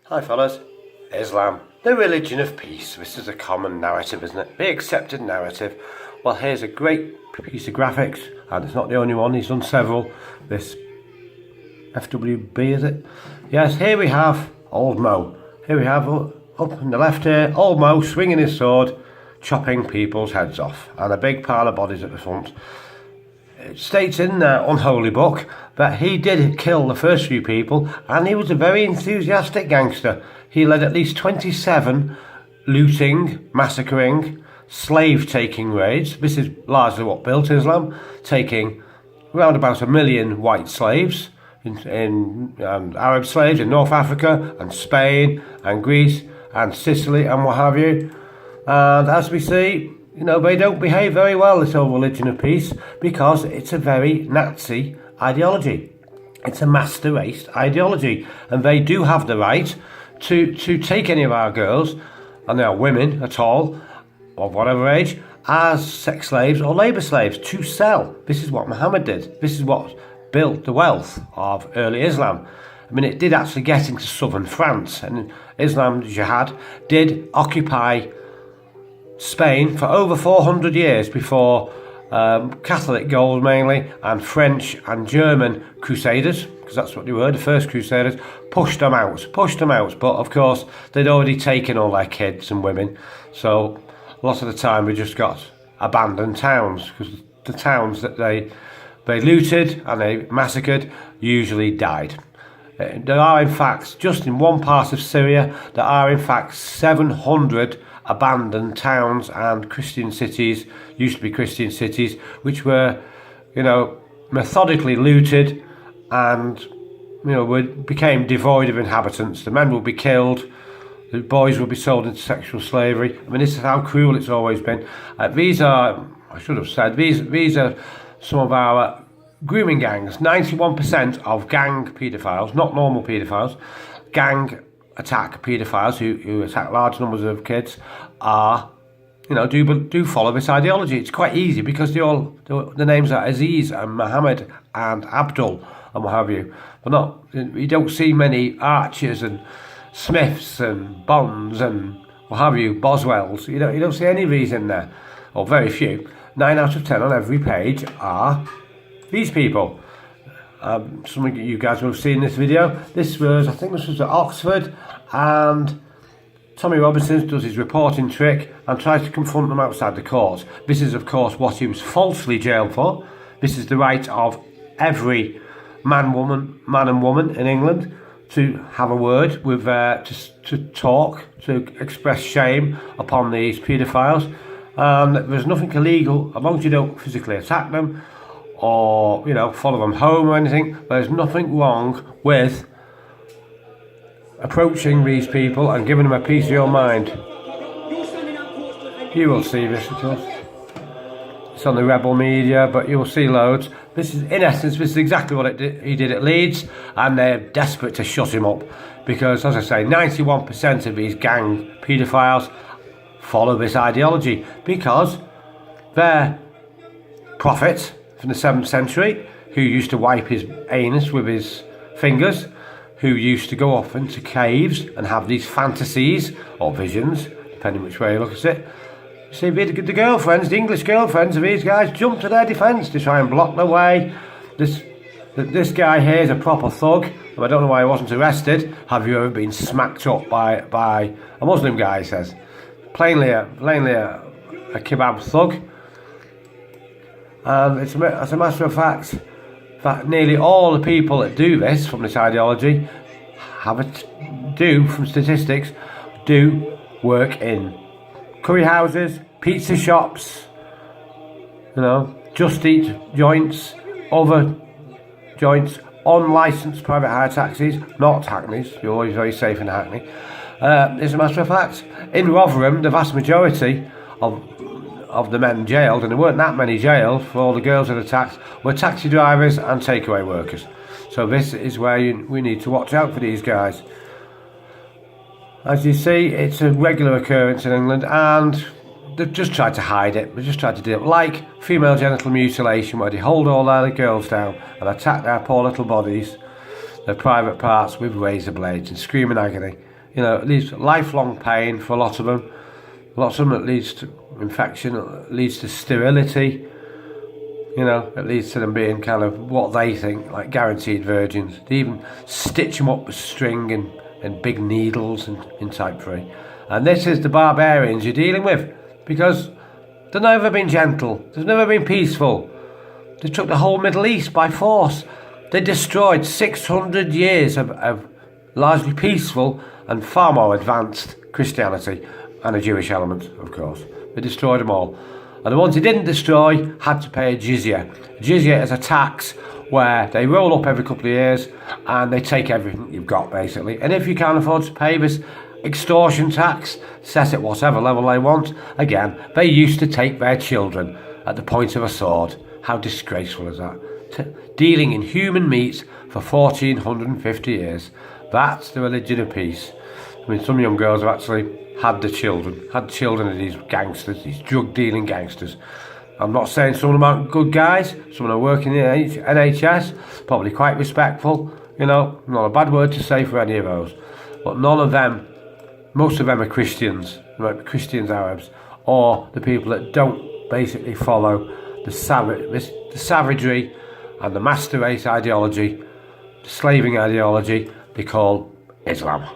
Hi fellas, Islam, the religion of peace. This is a common narrative, isn't it? The accepted narrative. Well, here's a great piece of graphics, and it's not the only one, he's done several. This FWB, is it? Yes, here we have Old Mo. Here we have, up in the left here, Old Mo swinging his sword, chopping people's heads off, and a big pile of bodies at the front. It states in the unholy book that he did kill the first few people, and he was a very enthusiastic gangster. He led at least 27 looting, massacring, slave-taking raids. This is largely what built Islam, taking around about 1 million white slaves, Arab slaves in North Africa and Spain and Greece and Sicily and what have you. And as we see, they don't behave very well, this whole religion of peace, because it's a very Nazi ideology. It's a master race ideology, and they do have the right to take any of our girls, and they are women at all, of whatever age, as sex slaves or labour slaves to sell. This is what Muhammad did. This is what built the wealth of early Islam. I mean, it did actually get into southern France, and Islam Jihad did occupy Spain for over 400 years before Catholic gold mainly and French and German crusaders, because that's what they were, the first crusaders, pushed them out. But of course they'd already taken all their kids and women, so a lot of the time we just got abandoned towns, because the towns that they looted and they massacred usually died. There are in fact, just in one part of Syria, there are in fact 700 abandoned towns and Christian cities, used to be Christian cities, which were, methodically looted and, became devoid of inhabitants. The men would be killed, the boys would be sold into sexual slavery. I mean, this is how cruel it's always been. These are some of our grooming gangs. 91% of gang paedophiles, not normal paedophiles, gang attack paedophiles who attack large numbers of kids are, do follow this ideology. It's quite easy because the names are Aziz and Muhammad and Abdul and what have you. But you don't see many Archers and Smiths and Bonds and what have you, Boswells. You don't see any of these in there, or very few. 9 out of 10 on every page are these people. Some of you guys will have seen this video. I think this was at Oxford, and Tommy Robinson does his reporting trick and tries to confront them outside the court. This is of course what he was falsely jailed for. This is the right of every man and woman in England to have a word with, to talk, to express shame upon these paedophiles. And there's nothing illegal as long as you don't physically attack them or follow them home or anything. There's nothing wrong with approaching these people and giving them a piece of your mind. You will see this, of course. It's on the rebel media, but you will see loads. This is exactly what he did at Leeds, and they're desperate to shut him up because, as I say, 91% of these gang paedophiles follow this ideology because their prophet from the 7th century, who used to wipe his anus with his fingers, who used to go off into caves and have these fantasies or visions, depending which way you look at it. See, the English girlfriends of these guys jump to their defence to try and block their way. This guy here is a proper thug, and I don't know why he wasn't arrested. Have you ever been smacked up by a Muslim guy, he says. Plainly a kebab thug. And as a matter of fact, nearly all the people that do this from this ideology from statistics, do work in curry houses, pizza shops, just eat joints, other joints, unlicensed private hire taxis, not hackneys. You're always very safe in a hackney. As a matter of fact, in Rotherham, the vast majority of the men jailed, and there weren't that many jailed for all the girls that attacked, were taxi drivers and takeaway workers. So this is where we need to watch out for these guys. As you see, it's a regular occurrence in England, and they've just tried to hide it. They've just tried to do it like female genital mutilation, where they hold all their girls down and attack their poor little bodies, their private parts, with razor blades and screaming agony. it leads to lifelong pain for a lot of them. Lots of them, it leads to infection, it leads to sterility. It leads to them being kind of what they think, like guaranteed virgins. They even stitch them up with string and big needles in type 3. And this is the barbarians you're dealing with, because they've never been gentle, they've never been peaceful. They took the whole Middle East by force. They destroyed 600 years of largely peaceful and far more advanced Christianity, and a Jewish element, of course. They destroyed them all. And the ones they didn't destroy had to pay a jizya. A jizya is a tax where they roll up every couple of years and they take everything you've got, basically. And if you can't afford to pay this extortion tax, set at whatever level they want, again, they used to take their children at the point of a sword. How disgraceful is that? Dealing in human meat for 1450 years. That's the religion of peace. I mean, some young girls have actually had children of these gangsters, these drug-dealing gangsters. I'm not saying some of them aren't good guys. Some of them are working in the NHS, probably quite respectful. Not a bad word to say for any of those. But none of them, most of them are Christians, Arabs, or the people that don't basically follow the savagery and the master race ideology, the slaving ideology they call Islam.